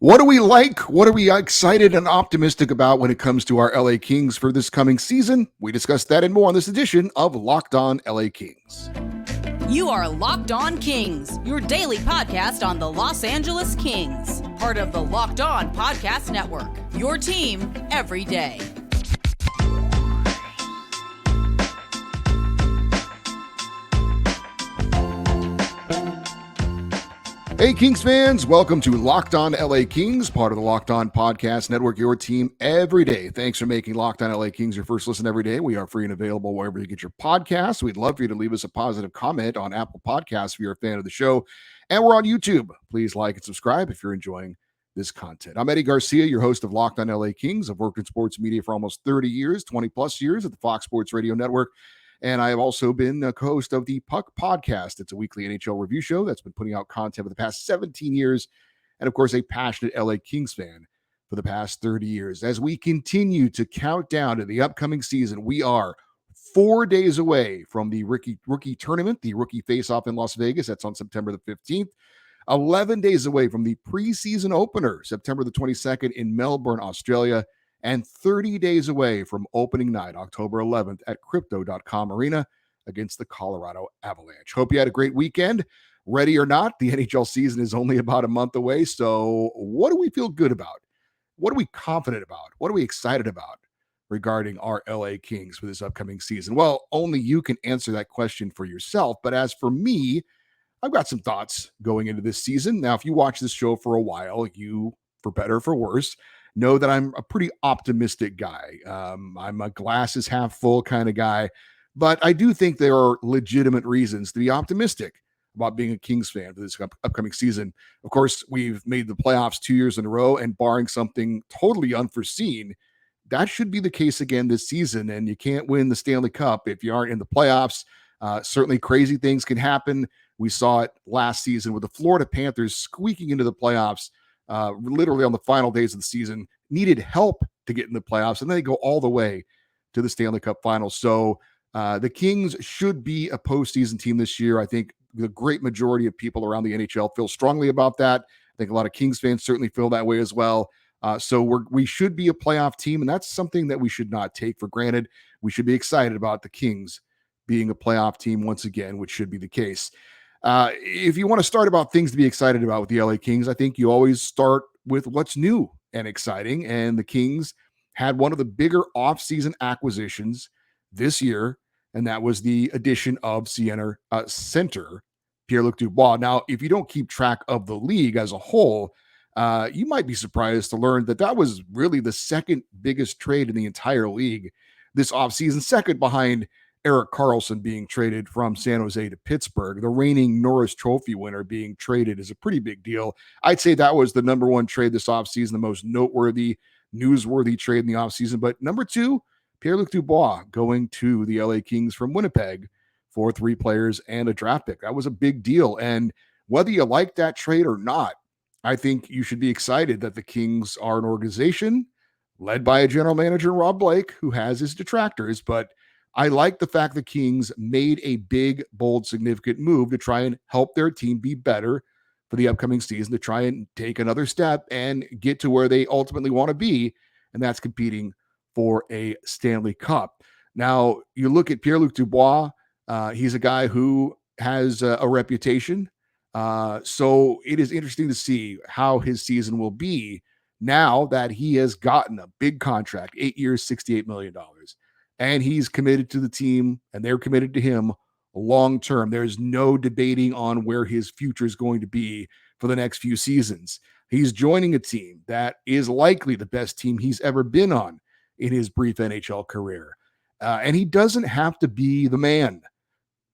What do we like? What are we excited and optimistic about when it comes to our LA Kings for this coming season? We discuss that and more on this edition of Locked On LA Kings. You are Locked On Kings, your daily podcast on the Los Angeles Kings, part of the Locked On Podcast Network, your team every day. Hey, Kings fans, welcome to Locked On LA Kings, part of the Locked On Podcast Network, your team every day. Thanks for making Locked On LA Kings your first listen every day. We are free and available wherever you get your podcasts. We'd love for you to leave us a positive comment on Apple Podcasts if you're a fan of the show. And we're on YouTube. Please like and subscribe if you're enjoying this content. I'm Eddie Garcia, your host of Locked On LA Kings. I've worked in sports media for almost 30 years, 20 plus years at the Fox Sports Radio Network. And I have also been a co-host of the Puck Podcast. It's a weekly NHL review show that's been putting out content for the past 17 years. And of course, a passionate LA Kings fan for the past 30 years. As we continue to count down to the upcoming season, we are 4 days away from the rookie tournament, the rookie face-off in Las Vegas. That's on September the 15th. 11 days away from the preseason opener, September the 22nd in Melbourne, Australia. And 30 days away from opening night, October 11th at Crypto.com Arena against the Colorado Avalanche. Hope you had a great weekend. Ready or not, the NHL season is only about a month away. So what do we feel good about? What are we confident about? What are we excited about regarding our LA Kings for this upcoming season? Well, only you can answer that question for yourself. But as for me, I've got some thoughts going into this season. Now, if you watch this show for a while, you, for better or for worse, know that I'm a pretty optimistic guy. I'm a glass is half full kind of guy, but I do think there are legitimate reasons to be optimistic about being a Kings fan for this upcoming season. Of course, we've made the playoffs 2 years in a row, and barring something totally unforeseen, that should be the case again this season. And you can't win the Stanley Cup if you aren't in the playoffs. Certainly crazy things can happen. We saw it last season with the Florida Panthers squeaking into the playoffs literally on the final days of the season, needed help to get in the playoffs, and then they go all the way to the Stanley Cup Finals. So the Kings should be a postseason team this year. I think the great majority of people around the NHL feel strongly about that. I think a lot of Kings fans certainly feel that way as well. So we should be a playoff team, and that's something that we should not take for granted. We should be excited about the Kings being a playoff team once again, which should be the case. If you want to start about things to be excited about with the LA Kings, I think you always start with what's new and exciting. And the Kings had one of the bigger offseason acquisitions this year, and that was the addition of center Pierre-Luc Dubois. Now, if you don't keep track of the league as a whole, you might be surprised to learn that that was really the second biggest trade in the entire league this offseason, second behind Erik Karlsson being traded from San Jose to Pittsburgh. The reigning Norris Trophy winner being traded is a pretty big deal. I'd say that was the number one trade this offseason, the most noteworthy, newsworthy trade in the offseason. But number two, Pierre-Luc Dubois going to the LA Kings from Winnipeg for 3 players and a draft pick. That was a big deal. And whether you like that trade or not, I think you should be excited that the Kings are an organization led by a general manager, Rob Blake, who has his detractors, but I like the fact the Kings made a big, bold, significant move to try and help their team be better for the upcoming season, to try and take another step and get to where they ultimately want to be, and that's competing for a Stanley Cup. Now, you look at Pierre-Luc Dubois, he's a guy who has a reputation, so it is interesting to see how his season will be now that he has gotten a big contract, 8 years, $68 million. And he's committed to the team, and they're committed to him long term. There's no debating on where his future is going to be for the next few seasons. He's joining a team that is likely the best team he's ever been on in his brief NHL career. And he doesn't have to be the man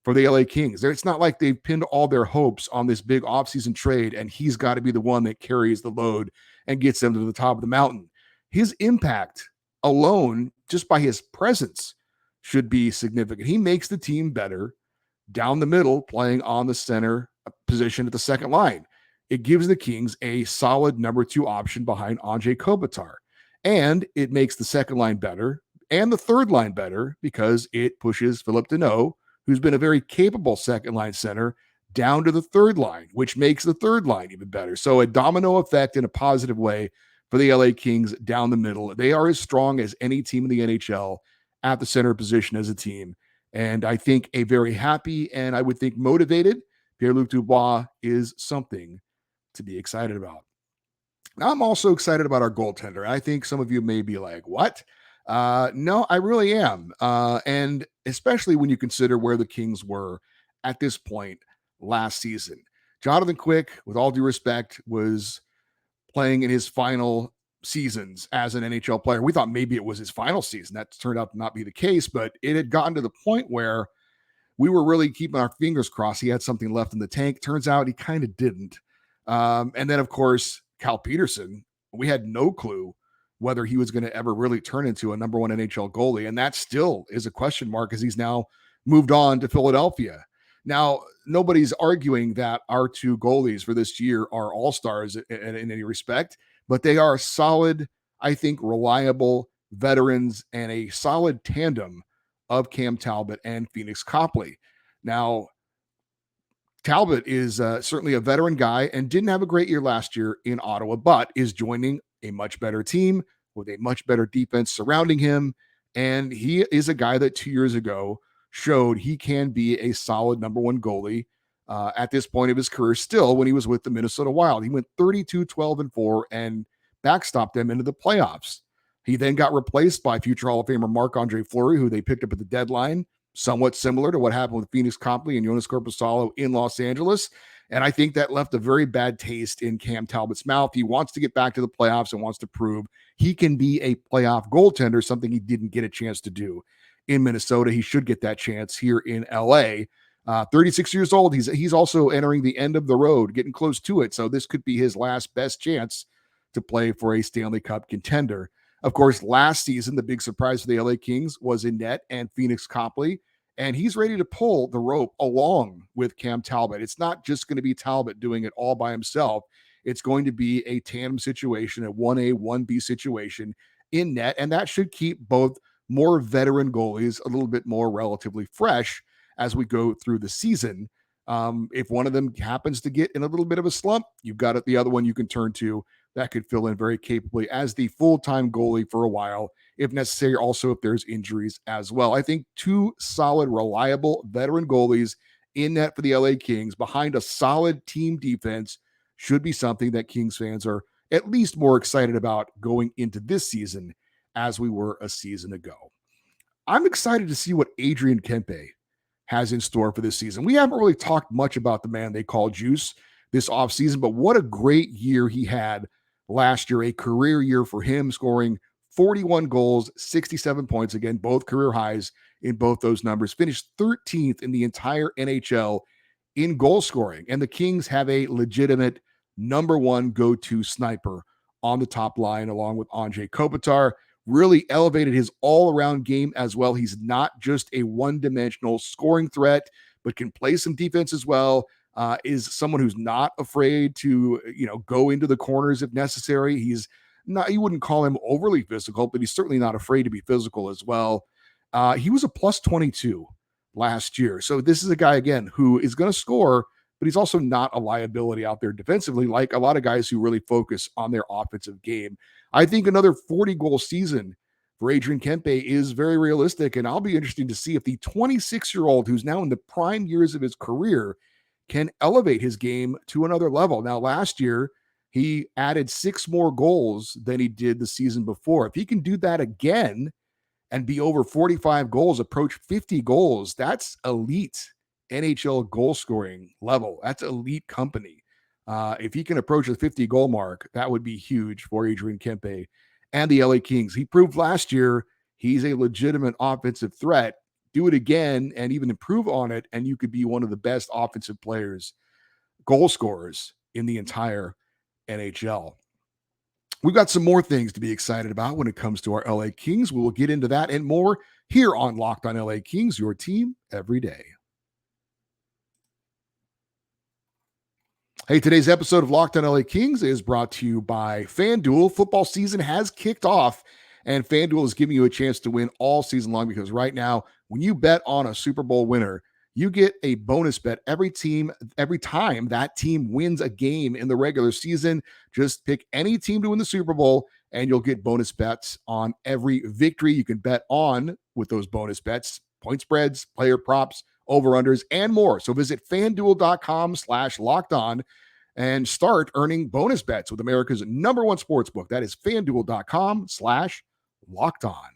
for the LA Kings. It's not like they've pinned all their hopes on this big offseason trade, and he's got to be the one that carries the load and gets them to the top of the mountain. His impact alone, just by his presence, should be significant. He makes the team better down the middle, playing on the center position at the second line. It gives the Kings a solid number 2 option behind Anze Kopitar. And it makes the second line better and the third line better because it pushes Phillip Danault, who's been a very capable second line center, down to the third line, which makes the third line even better. So a domino effect in a positive way for the LA Kings down the middle. They are as strong as any team in the NHL at the center position as a team. And I think a very happy and I would think motivated Pierre-Luc Dubois is something to be excited about. Now, I'm also excited about our goaltender. I think some of you may be like, what? No, I really am. And especially when you consider where the Kings were at this point last season. Jonathan Quick, with all due respect, was playing in his final seasons as an NHL player. We thought maybe it was his final season. That turned out to not be the case, but it had gotten to the point where we were really keeping our fingers crossed he had something left in the tank. Turns out he kind of didn't. And then, of course, Cal Peterson, we had no clue whether he was going to ever really turn into a number one NHL goalie. And that still is a question mark as he's now moved on to Philadelphia. Now, nobody's arguing that our two goalies for this year are all-stars in any respect, but they are solid, I think, reliable veterans and a solid tandem of Cam Talbot and Phoenix Copley. Now, Talbot is certainly a veteran guy and didn't have a great year last year in Ottawa, but is joining a much better team with a much better defense surrounding him. And he is a guy that 2 years ago showed he can be a solid number one goalie at this point of his career still when he was with the Minnesota Wild. He went 32-12-4 and backstopped them into the playoffs. He then got replaced by future Hall of Famer Marc-Andre Fleury, who they picked up at the deadline, somewhat similar to what happened with Phoenix Copley and Jonas Korpisalo in Los Angeles. And I think that left a very bad taste in Cam Talbot's mouth. He wants to get back to the playoffs and wants to prove he can be a playoff goaltender, something he didn't get a chance to do in Minnesota. He should get that chance here in LA. 36 years old. He's also entering the end of the road, getting close to it. So this could be his last best chance to play for a Stanley Cup contender. Of course, last season, the big surprise for the LA Kings was in net and Phoenix Copley, and he's ready to pull the rope along with Cam Talbot. It's not just going to be Talbot doing it all by himself. It's going to be a tandem situation, a 1A, 1B situation in net, and that should keep both more veteran goalies a little bit more relatively fresh as we go through the season. If one of them happens to get in a little bit of a slump, you've got the other one you can turn to that could fill in very capably as the full-time goalie for a while, if necessary, also if there's injuries as well. I think two solid, reliable veteran goalies in net for the LA Kings behind a solid team defense should be something that Kings fans are at least more excited about going into this season as we were a season ago. I'm excited to see what Adrian Kempe has in store for this season. We haven't really talked much about the man they call Juice this offseason, but what a great year he had last year, a career year for him, scoring 41 goals, 67 points, again, both career highs in both those numbers, finished 13th in the entire NHL in goal scoring. And the Kings have a legitimate number one go-to sniper on the top line, along with Anze Kopitar. Really elevated his all-around game as well. He's not just a one-dimensional scoring threat, but can play some defense as well. Is someone who's not afraid to, go into the corners if necessary. He's not, you wouldn't call him overly physical, but he's certainly not afraid to be physical as well. He was a plus 22 last year. So this is a guy, again, who is going to score, but he's also not a liability out there defensively, like a lot of guys who really focus on their offensive game. I think another 40-goal season for Adrian Kempe is very realistic, and I'll be interested to see if the 26-year-old who's now in the prime years of his career can elevate his game to another level. Now, last year, he added 6 more goals than he did the season before. If he can do that again and be over 45 goals, approach 50 goals, that's elite NHL goal scoring level. That's elite company. If he can approach the 50-goal mark, that would be huge for Adrian Kempe and the LA Kings. He proved last year he's a legitimate offensive threat. Do it again and even improve on it, and you could be one of the best offensive players, goal scorers in the entire NHL. We've got some more things to be excited about when it comes to our LA Kings. We will get into that and more here on Locked on LA Kings, your team every day. Hey, today's episode of Locked on LA Kings is brought to you by FanDuel. Football season has kicked off, and FanDuel is giving you a chance to win all season long because right now, when you bet on a Super Bowl winner, you get a bonus bet every time that team wins a game in the regular season. Just pick any team to win the Super Bowl, and you'll get bonus bets on every victory. You can bet on with those bonus bets, point spreads, player props, over-unders, and more. So visit FanDuel.com/lockedon and start earning bonus bets with America's #1 sportsbook. That is FanDuel.com/lockedon.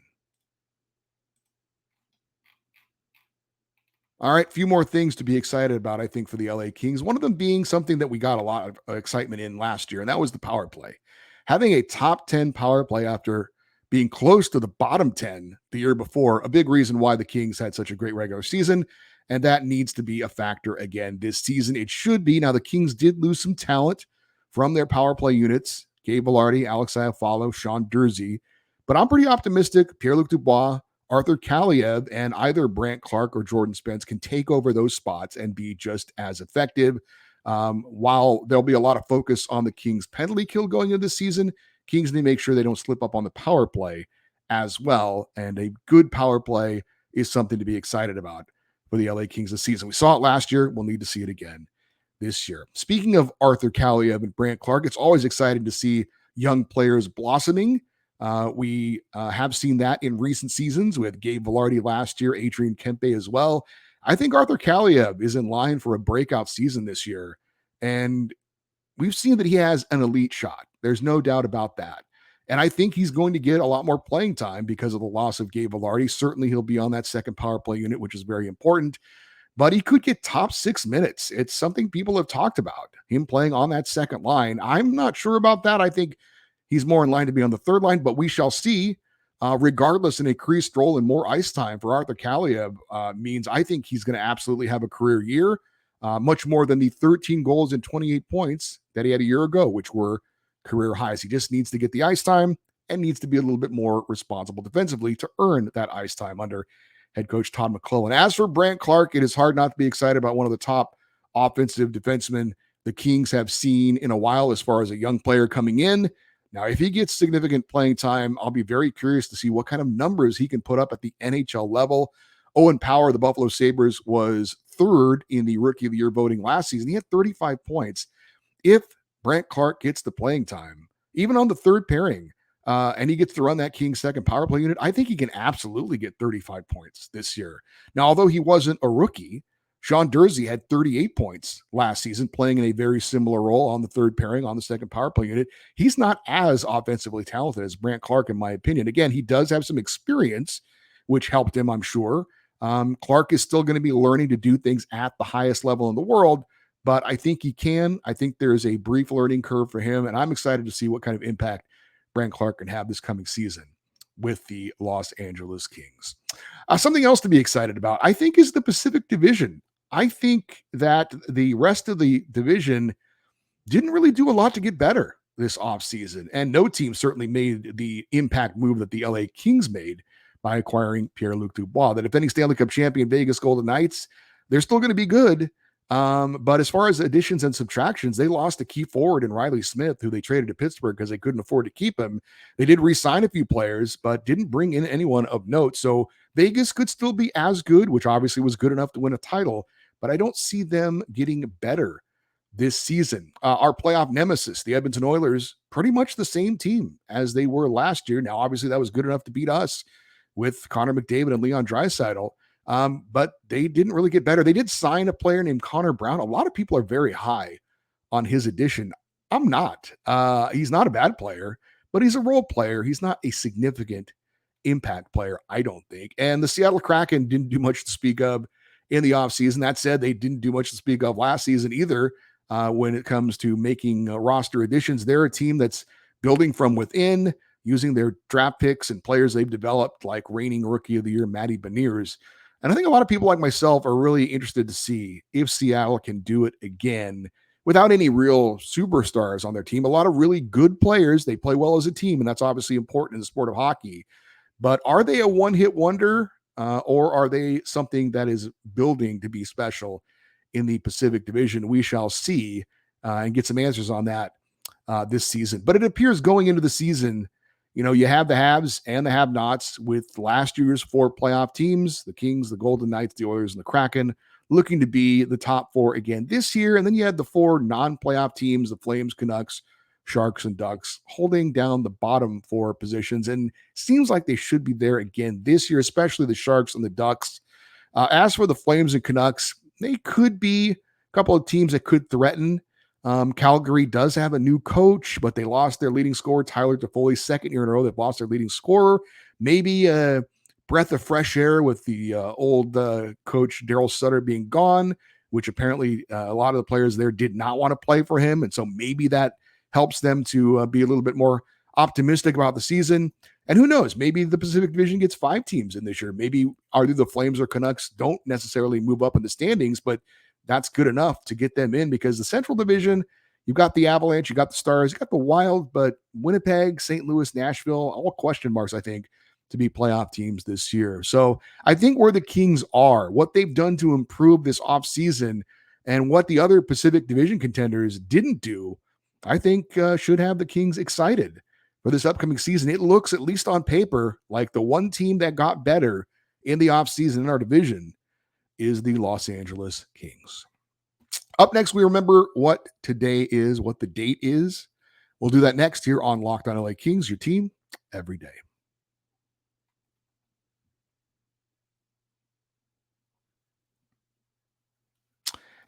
All right, a few more things to be excited about, I think, for the LA Kings. One of them being something that we got a lot of excitement in last year, and that was the power play. Having a top 10 power play after being close to the bottom 10 the year before, a big reason why the Kings had such a great regular season, and that needs to be a factor again this season. It should be. Now, the Kings did lose some talent from their power play units, Gabe Vilardi, Alex Iafallo, Sean Durzi, but I'm pretty optimistic. Pierre-Luc Dubois, Arthur Kaliev, and either Brandt Clarke or Jordan Spence can take over those spots and be just as effective. While there'll be a lot of focus on the Kings penalty kill going into the season, Kings need to make sure they don't slip up on the power play as well. And a good power play is something to be excited about for the LA Kings this season. We saw it last year. We'll need to see it again this year. Speaking of Arthur Kaliev and Brandt Clarke, it's always exciting to see young players blossoming. We have seen that in recent seasons with Gabe Vilardi last year, Adrian Kempe as well. I think Arthur Kaliev is in line for a breakout season this year. And we've seen that he has an elite shot. There's no doubt about that. And I think he's going to get a lot more playing time because of the loss of Gabe Vilardi. Certainly he'll be on that second power play unit, which is very important. But he could get top 6 minutes. It's something people have talked about, him playing on that second line. I'm not sure about that. I think he's more in line to be on the third line, but we shall see. Regardless, an increased role and more ice time for Arthur Kaliev means I think he's going to absolutely have a career year, much more than the 13 goals and 28 points that he had a year ago, which were career highs. He just needs to get the ice time and needs to be a little bit more responsible defensively to earn that ice time under head coach Todd McClellan. As for Brandt Clarke, it is hard not to be excited about one of the top offensive defensemen the Kings have seen in a while as far as a young player coming in. Now, if he gets significant playing time, I'll be very curious to see what kind of numbers he can put up at the NHL level. Owen Power, the Buffalo Sabres, was third in the Rookie of the Year voting last season. He had 35 points. If Brandt Clarke gets the playing time, even on the third pairing, and he gets to run that Kings second power play unit, I think he can absolutely get 35 points this year. Now, although he wasn't a rookie, Sean Durzi had 38 points last season, playing in a very similar role on the third pairing on the second power play unit. He's not as offensively talented as Brandt Clarke, in my opinion. Again, he does have some experience, which helped him, I'm sure. Clarke is still going to be learning to do things at the highest level in the world, but I think he can. I think there's a brief learning curve for him, and I'm excited to see what kind of impact Brandt Clarke can have this coming season with the Los Angeles Kings. Something else to be excited about, I think, is the Pacific Division. I think that the rest of the division didn't really do a lot to get better this offseason, and no team certainly made the impact move that the LA Kings made by acquiring Pierre-Luc Dubois. The defending Stanley Cup champion Vegas Golden Knights, they're still going to be good. But as far as additions and subtractions, they lost a key forward in Riley Smith, who they traded to Pittsburgh because they couldn't afford to keep him. They did re-sign a few players, but didn't bring in anyone of note. So Vegas could still be as good, which obviously was good enough to win a title, but I don't see them getting better this season. Our playoff nemesis, the Edmonton Oilers, pretty much the same team as they were last year. Now, obviously, that was good enough to beat us with Connor McDavid and Leon Draisaitl. But they didn't really get better. They did sign a player named Connor Brown. A lot of people are very high on his addition. I'm not. He's not a bad player, but he's a role player. He's not a significant impact player, I don't think. And the Seattle Kraken didn't do much to speak of in the offseason. That said, they didn't do much to speak of last season either when it comes to making roster additions. They're a team that's building from within, using their draft picks and players they've developed, like reigning Rookie of the Year Matty Beniers. And I think a lot of people like myself are really interested to see if Seattle can do it again without any real superstars on their team. A lot of really good players. They play well as a team, and that's obviously important in the sport of hockey. But are they a one-hit wonder, or are they something that is building to be special in the Pacific Division? We shall see and get some answers on that this season. But it appears going into the season, you know, you have the haves and the have-nots with last year's 4 playoff teams, the Kings, the Golden Knights, the Oilers, and the Kraken. looking to be the top 4 again this year. And then you had the 4 non-playoff teams, the Flames, Canucks, Sharks, and Ducks, holding down the bottom 4 positions. And seems like they should be there again this year, especially the Sharks and the Ducks. As for the Flames and Canucks, they could be a couple of teams that could threaten. Calgary does have a new coach, but they lost their leading scorer, Tyler Toffoli, second year in a row. They've lost their leading scorer. Maybe a breath of fresh air with the old coach Daryl Sutter being gone, which apparently a lot of the players there did not want to play for him. And so maybe that helps them to be a little bit more optimistic about the season. And who knows, maybe the Pacific Division gets 5 teams in this year. Maybe either the Flames or Canucks don't necessarily move up in the standings, but that's good enough to get them in, because the Central Division, you've got the Avalanche, you got the Stars, you got the Wild, but Winnipeg, St. Louis, Nashville, all question marks, I think, to be playoff teams this year. So I think where the Kings are, what they've done to improve this offseason, and what the other Pacific Division contenders didn't do, I think should have the Kings excited for this upcoming season. It looks, at least on paper, like the one team that got better in the offseason in our division is the Los Angeles Kings. Up next, we remember what today is, what the date is. We'll do that next here on Locked On LA Kings, your team every day.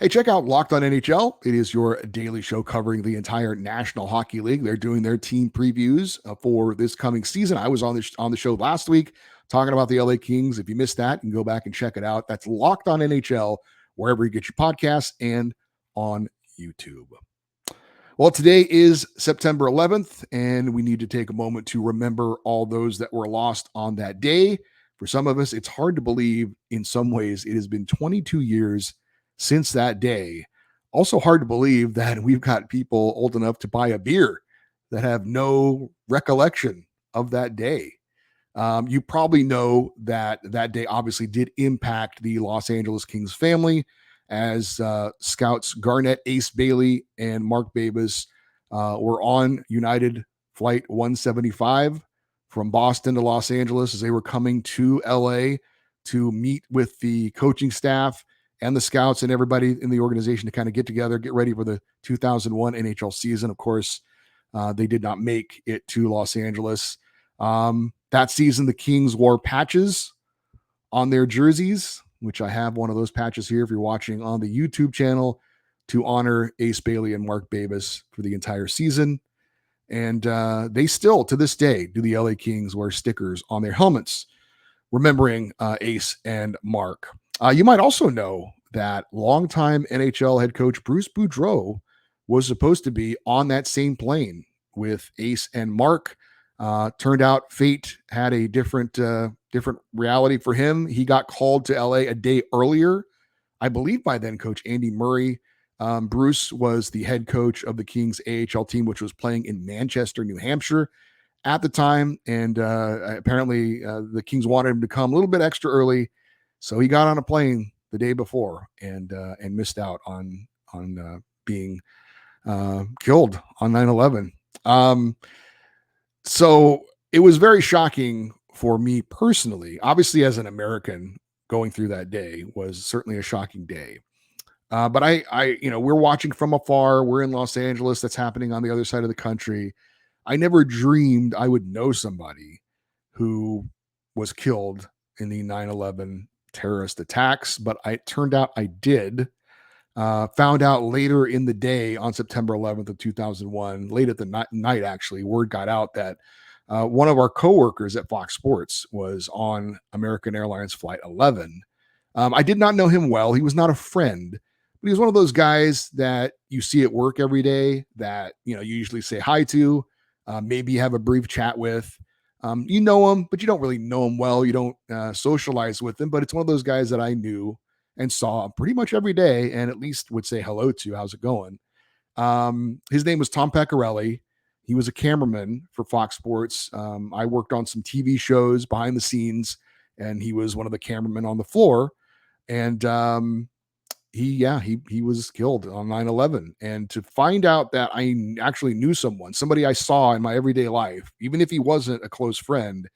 Hey, check out Locked On NHL. It is your daily show covering the entire National Hockey League. They're doing their team previews for this coming season. I was on the show last week talking about the LA Kings. If you missed that, you can go back and check it out. That's Locked On NHL, wherever you get your podcasts and on YouTube. Well, today is September 11th, and we need to take a moment to remember all those that were lost on that day. For some of us, it's hard to believe. In some ways, it has been 22 years since that day. Also hard to believe that we've got people old enough to buy a beer that have no recollection of that day. You probably know that that day obviously did impact the Los Angeles Kings family, as scouts Garnett, Ace Bailey, and Mark Babas were on United Flight 175 from Boston to Los Angeles as they were coming to LA to meet with the coaching staff and the scouts and everybody in the organization to kind of get together, get ready for the 2001 NHL season. Of course, they did not make it to Los Angeles. That season, the Kings wore patches on their jerseys, which I have one of those patches here if you're watching on the YouTube channel, to honor Ace Bailey and Mark Babas for the entire season. And they still, to this day, do the LA Kings wear stickers on their helmets, remembering Ace and Mark. You might also know that longtime NHL head coach Bruce Boudreau was supposed to be on that same plane with Ace and Mark. Turned out fate had a different reality for him. He got called to LA a day earlier. I believe by then, Coach Andy Murray. Bruce was the head coach of the Kings AHL team, which was playing in Manchester, New Hampshire at the time. And apparently the Kings wanted him to come a little bit extra early. So he got on a plane the day before and missed out on being killed on 9/11. So it was very shocking for me personally. Obviously, as an American, going through that day was certainly a shocking day. But I, we're watching from afar. We're in Los Angeles. That's happening on the other side of the country. I never dreamed I would know somebody who was killed in the 9/11 terrorist attacks, but it turned out I did. Found out later in the day on September 11th of 2001, late at the night, actually, word got out that one of our coworkers at Fox Sports was on American Airlines Flight 11. I did not know him well. He was not a friend, but he was one of those guys that you see at work every day that, you usually say hi to, maybe have a brief chat with. You know him, but you don't really know him well. You don't socialize with him, but it's one of those guys that I knew and saw pretty much every day and at least would say hello to. How's it going? His name was Tom Pecorelli. He was a cameraman for Fox Sports. I worked on some TV shows behind the scenes, and he was one of the cameramen on the floor. And he was killed on 9/11. And to find out that I actually knew somebody I saw in my everyday life, even if he wasn't a close friend,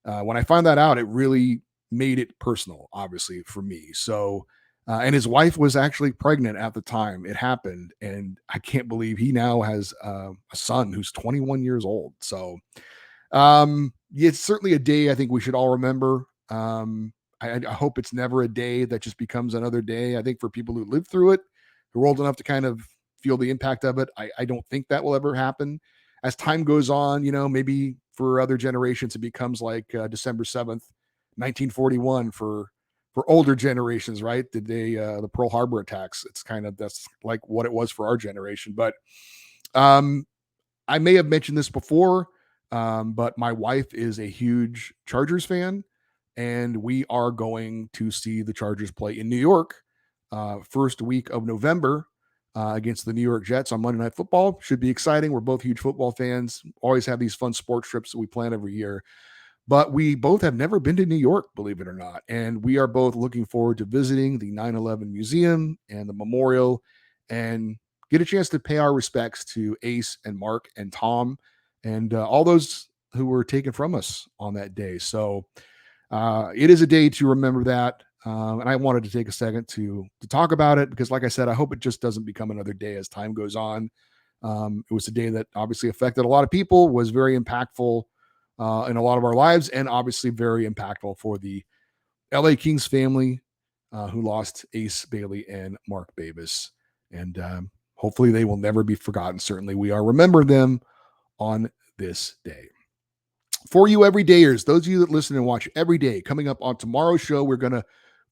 when I found that out, it really made it personal, obviously, for me. So And his wife was actually pregnant at the time it happened. And I can't believe he now has a son who's 21 years old. So it's certainly a day I think we should all remember. I hope it's never a day that just becomes another day. I think for people who lived through it, who are old enough to kind of feel the impact of it, I don't think that will ever happen. As time goes on, maybe for other generations, it becomes like December 7th, 1941 for older generations, right? The Pearl Harbor attacks. That's like what it was for our generation. But I may have mentioned this before, but my wife is a huge Chargers fan, and we are going to see the Chargers play in New York first week of November against the New York Jets on Monday Night Football. Should be exciting. We're both huge football fans. Always have these fun sports trips that we plan every year. But we both have never been to New York, believe it or not. And we are both looking forward to visiting the 9/11 Museum and the memorial and get a chance to pay our respects to Ace and Mark and Tom and all those who were taken from us on that day. So it is a day to remember that. And I wanted to take a second to talk about it because, like I said, I hope it just doesn't become another day as time goes on. It was a day that obviously affected a lot of people, was very impactful in a lot of our lives, and obviously very impactful for the LA Kings family who lost Ace Bailey and Mark Babis. And hopefully they will never be forgotten. Certainly we are remembering them on this day. For you everydayers, those of you that listen and watch every day, coming up on tomorrow's show, we're going to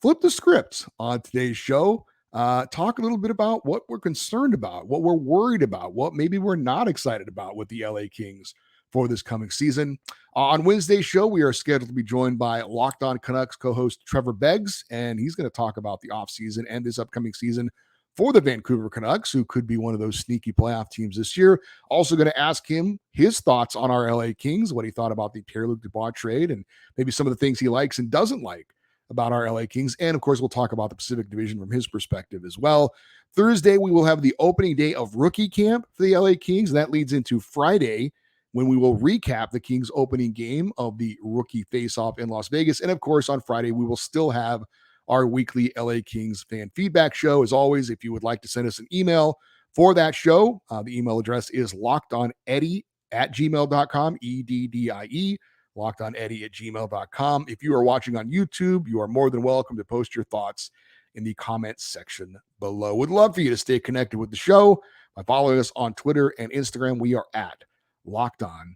flip the script on today's show. Talk a little bit about what we're concerned about, what we're worried about, what maybe we're not excited about with the LA Kings for this coming season. On Wednesday's show, we are scheduled to be joined by Locked On Canucks co-host Trevor Beggs, and he's going to talk about the offseason and this upcoming season for the Vancouver Canucks, who could be one of those sneaky playoff teams this year. Also going to ask him his thoughts on our LA Kings, what he thought about the Pierre-Luc Dubois trade, and maybe some of the things he likes and doesn't like about our LA Kings. And of course, we'll talk about the Pacific Division from his perspective as well. Thursday, we will have the opening day of rookie camp for the LA Kings. And that leads into Friday, when we will recap the Kings opening game of the rookie face-off in Las Vegas. And of course, on Friday, we will still have our weekly LA Kings fan feedback show. As always, if you would like to send us an email for that show, the email address is lockedoneddie@gmail.com, EDDIE, lockedoneddie@gmail.com. If you are watching on YouTube, you are more than welcome to post your thoughts in the comments section below. Would love for you to stay connected with the show by following us on Twitter and Instagram. We are at Locked On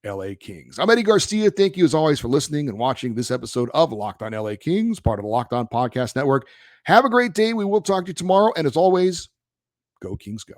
LA Kings. I'm Eddie Garcia. Thank you as always for listening and watching this episode of Locked On LA Kings, part of the Locked On Podcast Network. Have a great day. We will talk to you tomorrow. And as always, go Kings go.